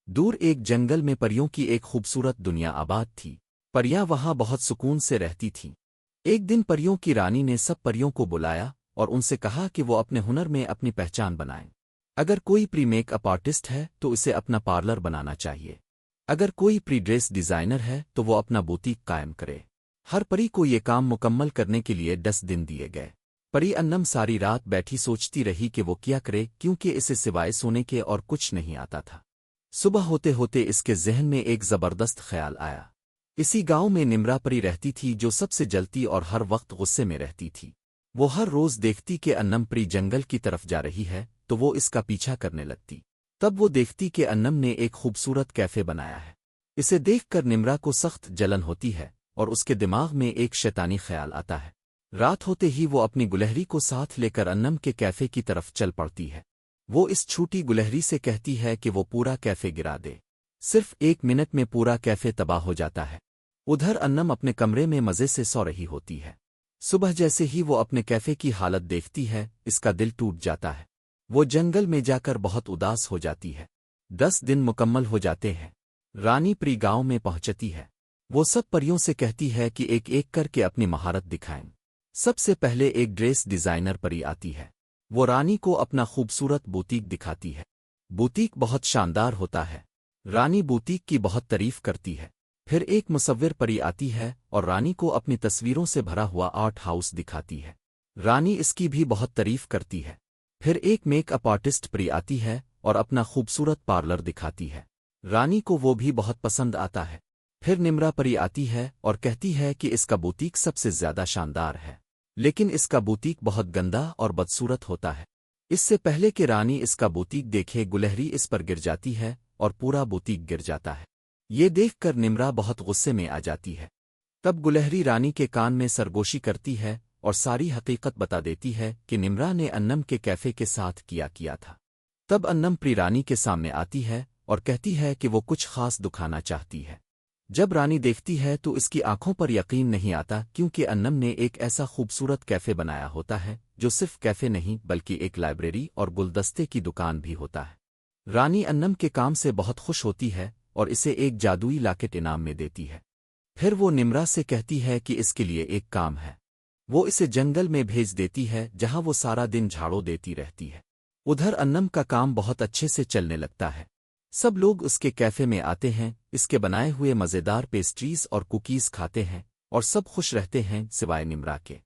دور ایک جنگل میں پریوں کی ایک خوبصورت دنیا آباد تھی۔ پریاں وہاں بہت سکون سے رہتی تھیں۔ ایک دن پریوں کی رانی نے سب پریوں کو بلایا اور ان سے کہا کہ وہ اپنے ہنر میں اپنی پہچان بنائیں۔ اگر کوئی پری میک اپ آرٹسٹ ہے تو اسے اپنا پارلر بنانا چاہیے۔ اگر کوئی پری ڈریس ڈیزائنر ہے تو وہ اپنا بوتیک قائم کرے۔ ہر پری کو یہ کام مکمل کرنے کے لیے 10 دن دیے گئے۔ پری انم ساری رات بیٹھی سوچتی رہی کہ وہ کیا کرے، کیونکہ اسے سوائے سونے کے اور کچھ نہیں آتا تھا۔ صبح ہوتے ہوتے اس کے ذہن میں ایک زبردست خیال آیا۔ اسی گاؤں میں نمرا پری رہتی تھی جو سب سے جلتی اور ہر وقت غصے میں رہتی تھی۔ وہ ہر روز دیکھتی کہ انم پری جنگل کی طرف جا رہی ہے تو وہ اس کا پیچھا کرنے لگتی۔ تب وہ دیکھتی کہ انم نے ایک خوبصورت کیفے بنایا ہے۔ اسے دیکھ کر نمرا کو سخت جلن ہوتی ہے اور اس کے دماغ میں ایک شیطانی خیال آتا ہے۔ رات ہوتے ہی وہ اپنی گلہری کو ساتھ لے کر انم کے کیفے کی طرف چل پڑتی ہے۔ وہ اس چھوٹی گلہری سے کہتی ہے کہ وہ پورا کیفے گرا دے۔ صرف 1 منٹ میں پورا کیفے تباہ ہو جاتا ہے۔ ادھر انم اپنے کمرے میں مزے سے سو رہی ہوتی ہے۔ صبح جیسے ہی وہ اپنے کیفے کی حالت دیکھتی ہے اس کا دل ٹوٹ جاتا ہے۔ وہ جنگل میں جا کر بہت اداس ہو جاتی ہے۔ 10 دن مکمل ہو جاتے ہیں۔ رانی پری گاؤں میں پہنچتی ہے۔ وہ سب پریوں سے کہتی ہے کہ ایک ایک کر کے اپنی مہارت دکھائیں۔ سب سے پہلے ایک ڈریس ڈیزائنر پری آتی ہے۔ وہ رانی کو اپنا خوبصورت بوتیک دکھاتی ہے۔ بوتیک بہت شاندار ہوتا ہے۔ رانی بوتیک کی بہت تعریف کرتی ہے۔ پھر ایک مصور پری آتی ہے اور رانی کو اپنی تصویروں سے بھرا ہوا آرٹ ہاؤس دکھاتی ہے۔ رانی اس کی بھی بہت تعریف کرتی ہے۔ پھر ایک میک اپ آرٹسٹ پری آتی ہے اور اپنا خوبصورت پارلر دکھاتی ہے۔ رانی کو وہ بھی بہت پسند آتا ہے۔ پھر نمرا پری آتی ہے اور کہتی ہے کہ اس کا بوتیک سب سے زیادہ شاندار ہے، لیکن اس کا بوتیک بہت گندا اور بدصورت ہوتا ہے۔ اس سے پہلے کہ رانی اس کا بوتیک دیکھے گلہری اس پر گر جاتی ہے اور پورا بوتیک گر جاتا ہے۔ یہ دیکھ کر نمرا بہت غصے میں آ جاتی ہے۔ تب گلہری رانی کے کان میں سرگوشی کرتی ہے اور ساری حقیقت بتا دیتی ہے کہ نمرا نے انم کے کیفے کے ساتھ کیا تھا۔ تب انم پری رانی کے سامنے آتی ہے اور کہتی ہے کہ وہ کچھ خاص دکھانا چاہتی ہے۔ جب رانی دیکھتی ہے تو اس کی آنکھوں پر یقین نہیں آتا، کیونکہ انم نے ایک ایسا خوبصورت کیفے بنایا ہوتا ہے جو صرف کیفے نہیں بلکہ ایک لائبریری اور گلدستے کی دکان بھی ہوتا ہے۔ رانی انم کے کام سے بہت خوش ہوتی ہے اور اسے ایک جادوئی لاکٹ انعام میں دیتی ہے۔ پھر وہ نمرا سے کہتی ہے کہ اس کے لیے ایک کام ہے۔ وہ اسے جنگل میں بھیج دیتی ہے جہاں وہ سارا دن جھاڑو دیتی رہتی ہے۔ ادھر انم کا کام بہت اچھے سے چلنے لگتا ہے۔ سب لوگ اس کے کیفے میں آتے ہیں، اس کے بنائے ہوئے مزیدار پیسٹریز اور کوکیز کھاتے ہیں اور سب خوش رہتے ہیں سوائے نمرا کے۔